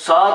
7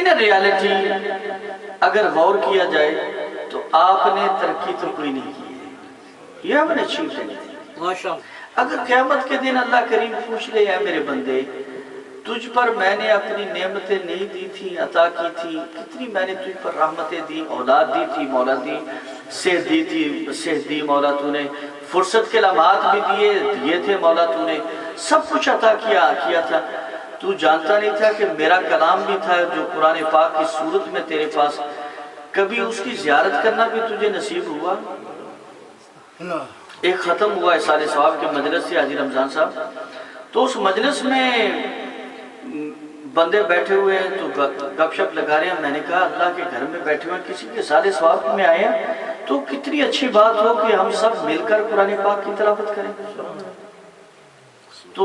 in reality اگر غور کیا جائے تو آپ نے ترقی تو کوئی نہیں کی ہے. یہ ہم نے اچیو نہیں. اگر قیامت کے دن اللہ کریم پوچھ لے اے میرے بندے تجھ پر میں نے اپنی نعمتیں نہیں دی تھی عطا کی تھی, کتنی میں نے تجھ پر رحمتیں دی, اولاد دی تھی مولا دی, صحت دی تھی صحت دی مولا تو نے, فرصت کے لمحات بھی دیے تھے مولا تو نے, سب کچھ عطا کیا تھا. تو جانتا نہیں تھا کہ میرا کلام بھی تھا جو قرآن پاک کی صورت میں تیرے پاس, کبھی اس کی زیارت کرنا بھی تجھے نصیب ہوا؟ ایک ختم ہوا احسان ثواب کے مجلس سے حاجی رمضان صاحب, تو اس مجلس میں بندے بیٹھے ہوئے ہیں تو گپ شپ لگا رہے ہیں. میں نے کہا اللہ کے گھر میں بیٹھے ہوئے کسی کے احسان ثواب میں آئے ہیں تو کتنی اچھی بات ہو کہ ہم سب مل کر قرآن پاک کی تلاوت کریں. تو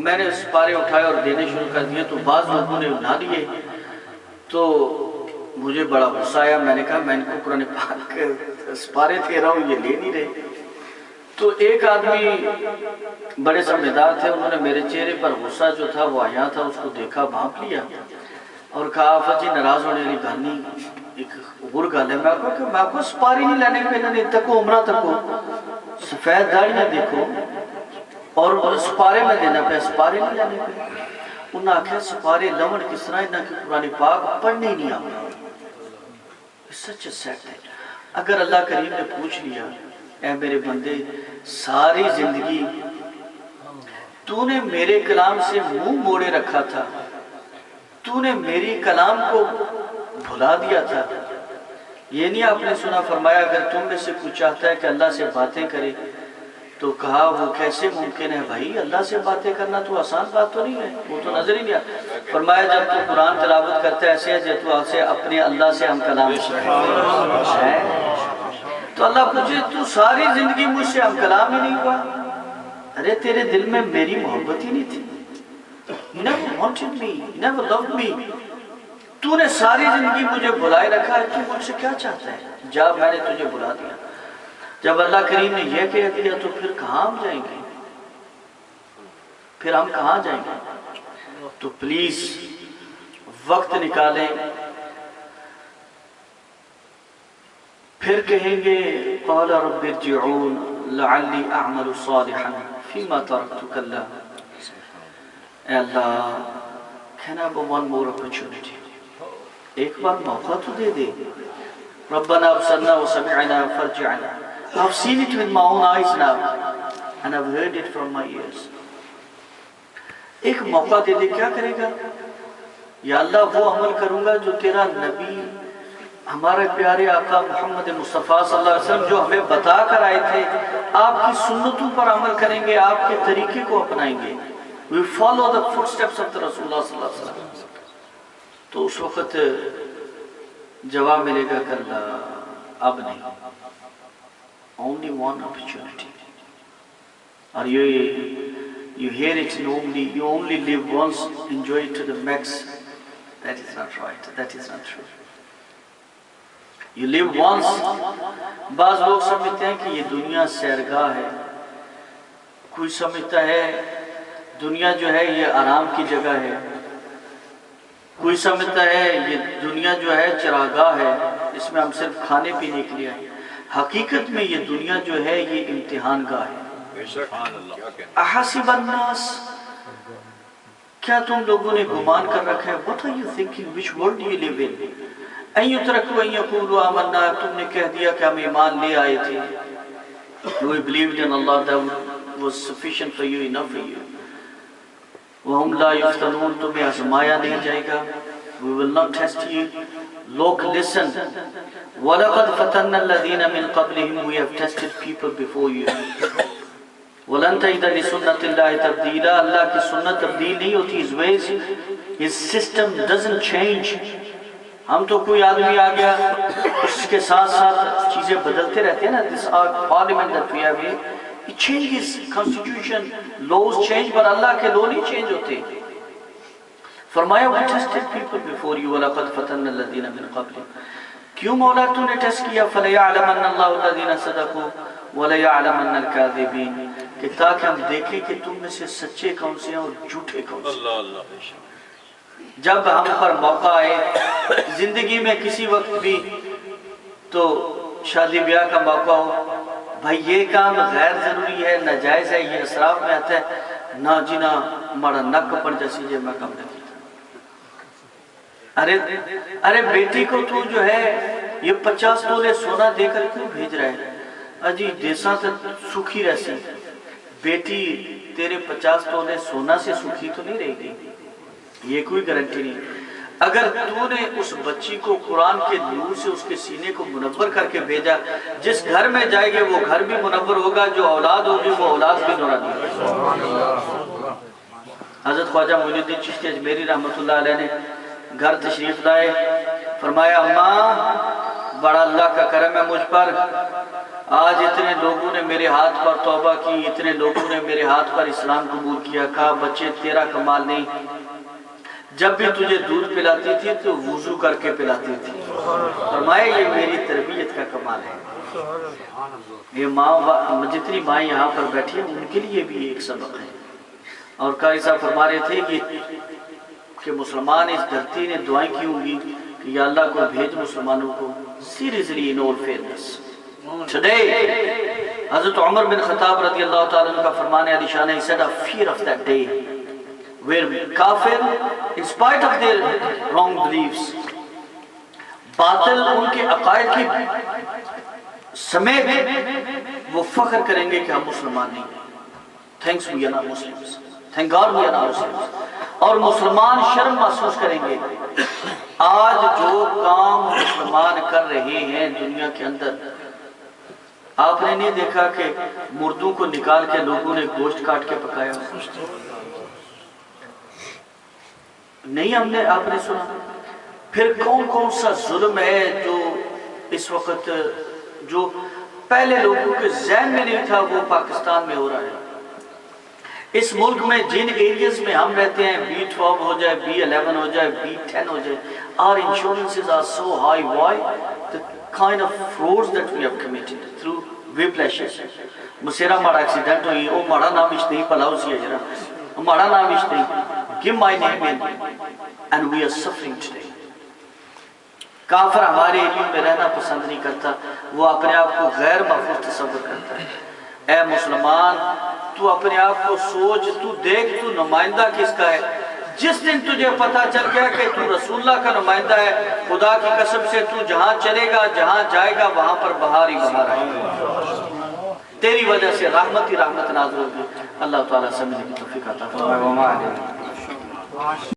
میں نے سپارے اٹھائے اور دینے شروع کر دیے تو بعض لوگوں نے اٹھا لیے, تو مجھے بڑا غصہ آیا. میں نے کہا میں ان کو قرآن پاک سپارے دے رہا ہوں, یہ لے نہیں رہے. تو ایک آدمی بڑے سمجھدار تھے, انہوں نے میرے چہرے پر غصہ جو تھا وہ آیا تھا, اس کو دیکھا بھانپ لیا اور کہا آفت جی ناراض ہونے والی گل نہیں, ایک اور گل ہے. میں آپ کو سپاری نہیں لینے پہ, نہ تکو عمرہ تکو, سفید داڑھی نہ دیکھو اور سپارے میں دینا پہ, سپارے نہیں لینے پہ. انہوں نے آخیا سپارے لون کس طرح انہوں نے قرآن پاک پڑھنے ہی نہیں آتا. سچ سیٹ ہے. اگر اللہ کریم نے پوچھ لیا اے میرے بندے ساری زندگی تو نے میرے کلام سے منہ موڑے رکھا تھا, تو نے میری کلام کو بھلا دیا تھا, یہ نہیں آپ نے سنا فرمایا اگر تم میں سے کوئی چاہتا ہے کہ اللہ سے باتیں کرے تو کہا وہ کیسے ممکن ہے بھائی, اللہ سے باتیں کرنا تو آسان بات تو نہیں ہے, وہ تو نظر ہی نہیں آتا. فرمایا جب تو قرآن تلاوت کرتا ہے ایسے ہے جب تو اسے اپنے اللہ سے ہم کلام ہے, تو اللہ پوچھے تو ساری زندگی مجھ سے ہم کلام ہی نہیں ہوا. ارے تیرے دل میں میری محبت ہی نہیں تھی. You never wanted me, you never loved me. تو نے ساری زندگی مجھے بلائے رکھا ہے, تو مجھ سے کیا چاہتا ہے؟ جا میں نے تجھے بلا دیا. جب اللہ کریم نے یہ کہہ دیا تو پھر کہاں ہم جائیں گے؟ پھر ہم کہاں جائیں گے؟ تو پلیز وقت نکالیں. پھر کہیں گے قال رب ارجعون لعلی اعمل صالحا فیما ترکت کلا. اے اللہ can I have one more opportunity, ایک بار موقع تو دے دے. ربنا ابصرنا وسمعنا فرجعنا. I've seen it with my own eyes now and I've heard it from my ears. ایک موقع دے دے, کیا کرے گا؟ یا اللہ وہ عمل کروں گا جو تیرا نبی ہمارے پیارے آقا محمد مصطفیٰ صلی اللہ علیہ وسلم جو ہمیں بتا کر آئے تھے, آپ کی سنتوں پر عمل کریں گے, آپ کے طریقے کو اپنائیں گے. We follow the footsteps of the Rasulullah صلی اللہ علیہ وسلم. تو اس وقت جواب ملے گا کہ اللہ اب نہیں, only one opportunity. اور you hear it normally, you only live once, enjoy it to the max. That is not right, that is not true. You live once. بعض لوگ سمجھتے ہیں کہ یہ دنیا سیرگاہ ہے, کوئی سمجھتا ہے دنیا جو ہے یہ آرام کی جگہ ہے, کوئی سمجھتا ہے یہ دنیا جو ہے چراگاہ ہے, اس میں ہم صرف کھانے پینے کے لیے ہیں. حقیقت میں یہ دنیا جو ہے یہ امتحان گاہ ہے. احسب الناس, کیا تم لوگوں نے گمان کر رکھا ہے, what are you thinking, which world do you live in, ان یترکوا ان یقولوا آمنا, تم نے کہہ دیا کہ ہم ایمان لے آئے تھے, we believed in Allah, that was sufficient for you, enough for you. وَهُمْ لَا يُفْتَنُونَ, تمہیں آزمایا نہیں جائے گا, we will not test you. Look, listen, وَلَقَدْ فَتَنَّ الَّذِينَ مِنْ قَبْلِهِمْ, we have tested people before you. وَلَنْ تَجِدَ لِسُنَّةِ اللَّهِ تَبْدِيلًا, اللہ کی سنت تبدیل نہیں ہوتی, his ways, his system doesn't change. ہم تو کوئی آدمی آ گیا اس کے ساتھ ساتھ چیزیں بدلتے رہتے ہیں نا. This parliament that we have here, it changes, constitution, laws change, but اللہ کے law نہیں change ہوتے. فرمایا we tested people before you وَلَقَدْ فَتَنَّ الَّذِينَ مِنْ قَبْلِهِمْ. کیوں مولا تو نے ٹیسٹ کیا؟ فَلَيَعْلَمَنَّ اللَّهُ الَّذِينَ صَدَقُوا وَلَيَعْلَمَنَّ الْكَاذِبِينَ, کہ تاکہ ہم دیکھیں کہ تم میں سے سچے کون سے ہیں اور جھوٹے کون سے ہیں. جب ہم پر موقع آئے زندگی میں کسی وقت بھی تو شادی بیاہ کا موقع ہو، بھائی یہ کام غیر ضروری ہے، ناجائز ہے، یہ اسراف میں آتا ہے، نہ جی نہ مڑا نک پر جیسی جے میں کم نہیں کیتا۔ ارے بیٹی کو تو جو ہے یہ 50 تولے سونا دے کر کیوں بھیج رہا ہے؟ اجی دیساں سے سکھی رہسی، بیٹی تیرے 50 تولے سونا سے سکھی تو نہیں رہے گی، یہ کوئی گارنٹی نہیں۔ اگر تو نے اس بچی کو قرآن کے نور سے اس کے سینے کو منور کر کے بھیجا، جس گھر میں جائے گے وہ گھر بھی منور ہوگا، جو اولاد ہوگی وہ اولاد بھی نورانی ہوگی۔ حضرت خواجہ معین الدین چشتی اجمیری رحمۃ اللہ علیہ نے گھر تشریف لائے، فرمایا اماں بڑا اللہ کا کرم ہے مجھ پر، آج اتنے لوگوں نے میرے ہاتھ پر توبہ کی، اتنے لوگوں نے میرے ہاتھ پر اسلام قبول کیا۔ کہا بچے تیرا کمال نہیں، جب بھی تجھے دودھ پلاتی تھی تو وضو کر کے پلاتی تھی۔ فرمایا یہ میری تربیت کا کمال ہے۔ یہ ماں، جتنی مائیں یہاں پر بیٹھی ہیں ان کے لیے بھی ایک سبق ہے۔ اور قاری صاحب فرما رہے تھے کہ مسلمان اس دھرتی نے دعائیں کی ہوں گی کہ یا اللہ کو بھیج مسلمانوں کو seriously in all fairness. Today حضرت عمر بن خطاب رضی اللہ تعالیٰ عنہ کا فرمان علی شان ہے، he said a fear of that day where کافر in spite of their wrong beliefs، باطل ان کے عقائد کی سمیت وہ فخر کریں گے کہ ہم مسلمان نہیں ہیں۔ Thanks we are not Muslims. Thank God we are not Muslims. اور مسلمان شرم محسوس کریں گے۔ آج جو کام مسلمان کر رہے ہیں دنیا کے اندر، آپ نے نہیں دیکھا کہ مردوں کو نکال کے لوگوں نے گوشت کاٹ کے پکایا؟ نہیں ہم نے، آپ نے سنا؟ پھر کون کون سا ظلم ہے جو اس وقت جو پہلے لوگوں کے ذہن میں نہیں تھا وہ پاکستان میں ہو رہا ہے۔ اس ملک میں جن ایریز میں ہم رہتے ہیں، B12 ہو جائے، B11 ہو جائے، B10 ہو جائے، our insurances are so high. Why? The kind of frauds that we have committed through whiplashes. مسیرہ مارا ایکسیڈنٹ ہوئی، او مارا نام اشتہی پلاؤ سی اجرا، مارا نام اشتہی، give my name in and we are suffering today. کافر ہمارے ایریوں میں رہنا پسند نہیں کرتا، وہ اپنے آپ کو غیر محفوظ تصور کرتا ہے۔ اے مسلمان تو اپنے آپ کو سوچ، تو دیکھ تو نمائندہ کس کا ہے۔ جس دن تجھے پتا چل گیا کہ تو رسول اللہ کا نمائندہ ہے، خدا کی قسم سے تو جہاں چلے گا، جہاں جائے گا، وہاں پر بہار ہی بہار آئے گا، تیری وجہ سے رحمت ہی رحمت نازل ہوگی۔ اللہ تعالیٰ سمجھنے کی توفیق عطا فرمائے۔